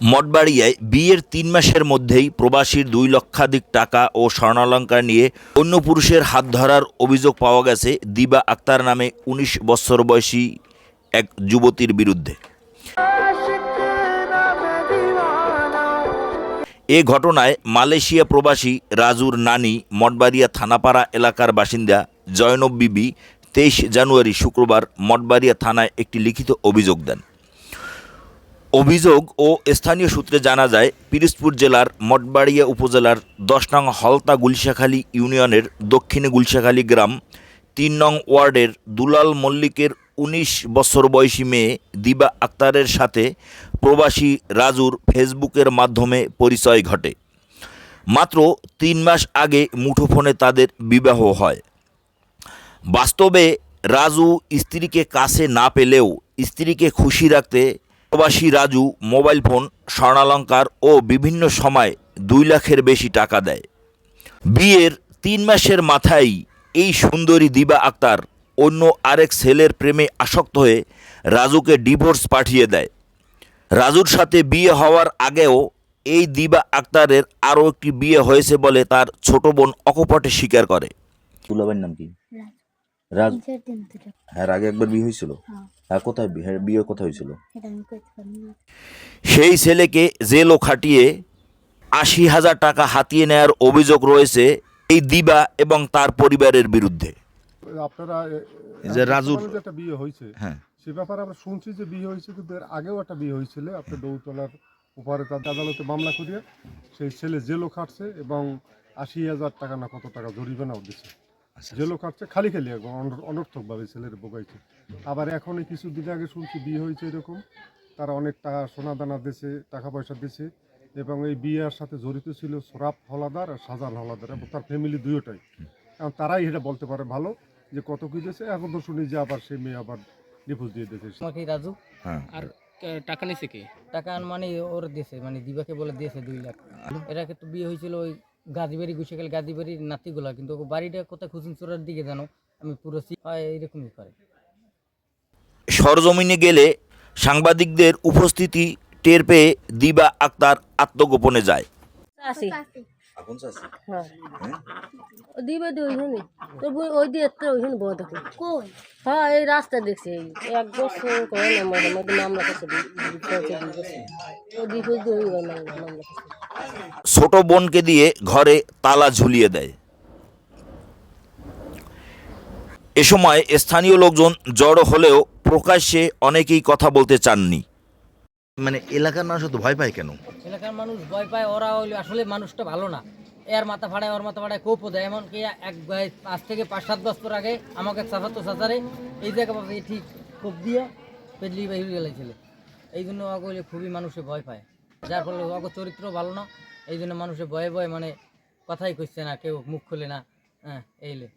মঠবাড়িয়ায় বিয়ের ৩ মাসের মধ্যেই প্রবাসীর ২ লক্ষাধিক টাকা ও স্বর্ণালংকার নিয়ে অন্য পুরুষের হাত ধরার অভিযোগ পাওয়া গেছে দিবা আক্তার নামে ১৯ বছর বয়সী এক যুবতীর বিরুদ্ধে। এ ঘটনায় মালয়েশিয়া প্রবাসী রাজুর নানি মঠবাড়িয়া থানাপাড়া এলাকার বাসিন্দা জয়নব বিবি ২৩ জানুয়ারি শুক্রবার মঠবাড়িয়া থানায় একটি লিখিত অভিযোগ দেন। অভিযোগ ও স্থানীয় সূত্রে জানা যায়, পিরোজপুর জেলার মঠবাড়িয়া উপজেলার ১০ নং হলতা গুলশাখালী ইউনিয়নের দক্ষিণে গুলশাখালী গ্রাম ৩ নং ওয়ার্ডের দুলাল মল্লিকের ১৯ বছর বয়সী মেয়ে দিবা আক্তারের সাথে প্রবাসী রাজুর ফেসবুকের মাধ্যমে পরিচয় ঘটে। মাত্র ৩ মাস আগে মুঠোফোনে তাদের বিবাহ হয়। বাস্তবে রাজু স্ত্রীকে কাছে না পেলেও স্ত্রীকে খুশি রাখতে প্রবাসী রাজু মোবাইল ফোন, স্বর্ণালংকার ও বিভিন্ন সময় ২ লাখের বেশি টাকা দেয়। বিয়ের ৩ মাসের মাথায় এই সুন্দরী দিবা আক্তার অন্য আরেক ছেলের প্রেমে আসক্ত হয়ে রাজুকে ডিভোর্স পাঠিয়ে দেয়। রাজুর সাথে বিয়ে হওয়ার আগেও এই দিবা আক্তারের আরও একটি বিয়ে হয়েছে বলে তার ছোট বোন অকপটে স্বীকার করে। দুলাভাইয়ের নাম কি? রাজু। হ্যাঁ, আগে একবার বিয়ে হয়েছিল। হ্যাঁ, কোথায় বিয়ে কোথায় হয়েছিল? সেই ছেলেকে জেলও খাটিয়ে ৮০,০০০ টাকা হাতিয়ে নেওয়ার অভিযোগ রয়েছে এই দিবা এবং তার পরিবারের বিরুদ্ধে। আপনারা যে রাজুর একটা বিয়ে হয়েছে, হ্যাঁ, সে ব্যাপারে আমরা শুনছি যে বিয়ে হয়েছে, কিন্তু এর আগেও একটা বিয়ে হয়েছিল। আপনার দৌতলার উপরে তার আদালতে মামলা করিয়ে সেই ছেলে জেলও খাটছে এবং ৮০,০০০ টাকা না কত টাকা জরিমানাও দিচ্ছে। জেলও খাটছে খালি একদম অনর্থকভাবে ছেলের বোগাইছে। আবার এখন কিছুদিন আগে শুনছি বিয়ে হয়েছে এরকম, তারা অনেক টাকা সোনা দানা দিয়েছে, টাকা পয়সা দিয়েছে এবং এই বিয়ের সাথে জড়িত ছিল সোরাব হলাদার আর শাহজাহান হলাদার এবং তার ফ্যামিলি দুইটাই। কারণ তারাই এটা বলতে পারে ভালো যে কত কি দিয়েছে। এখন তো শুনি যে আবার সেই মেয়ে আবার ডিভোর্স দিয়ে দিয়েছে। আমাকে রাজু আর টাকা নিছে কি? টাকা মানে ওর দিয়েছে, মানে দিবাকে বলে দিয়েছে ২ লাখ। এটাকে তো বিয়ে হয়েছিল ওই গাজীবাড়ি গুছিয়ে গাজীবাড়ির নাতিগুলা, কিন্তু বাড়িটা কোথায় খুচুনচুরার দিকে জানো, আমি পুরো এইরকমই করে। সরজমিনে গেলে সাংবাদিকদের উপস্থিতি টের পেয়ে দিবা আক্তার আত্মগোপনে যায়। এই রাস্তা দেখছি এক বছর ছোট বোনকে দিয়ে ঘরে তালা ঝুলিয়ে দেয়। এ সময় স্থানীয় লোকজন জড়ো হলেও প্রকাশ্যে অনেকেই কথা বলতে চাননি। মানে এলাকার মানুষ তো ভয় পায় কেন? এলাকার মানুষ ভয় পায়, ওরা হইলে আসলে মানুষটা ভালো না। এর মাথা ফাড়ায়, ওর মাথা ফাড়ায়, কোপও দেয়। এমনকি আজ থেকে ৫-৭ বছর আগে আমাকে চাচাতো চাচারে এই জায়গা পাবে ঠিক কোপ দিয়ে পেডলি বাহির গেলেছিল। এই জন্য ওগুলো খুবই মানুষে ভয় পায়, যার ফলে ওগো চরিত্র ভালো না। এই জন্য মানুষে ভয়ে ভয়ে মানে কথাই কইছে না, কেউ মুখ খুলে না। হ্যাঁ, এইলে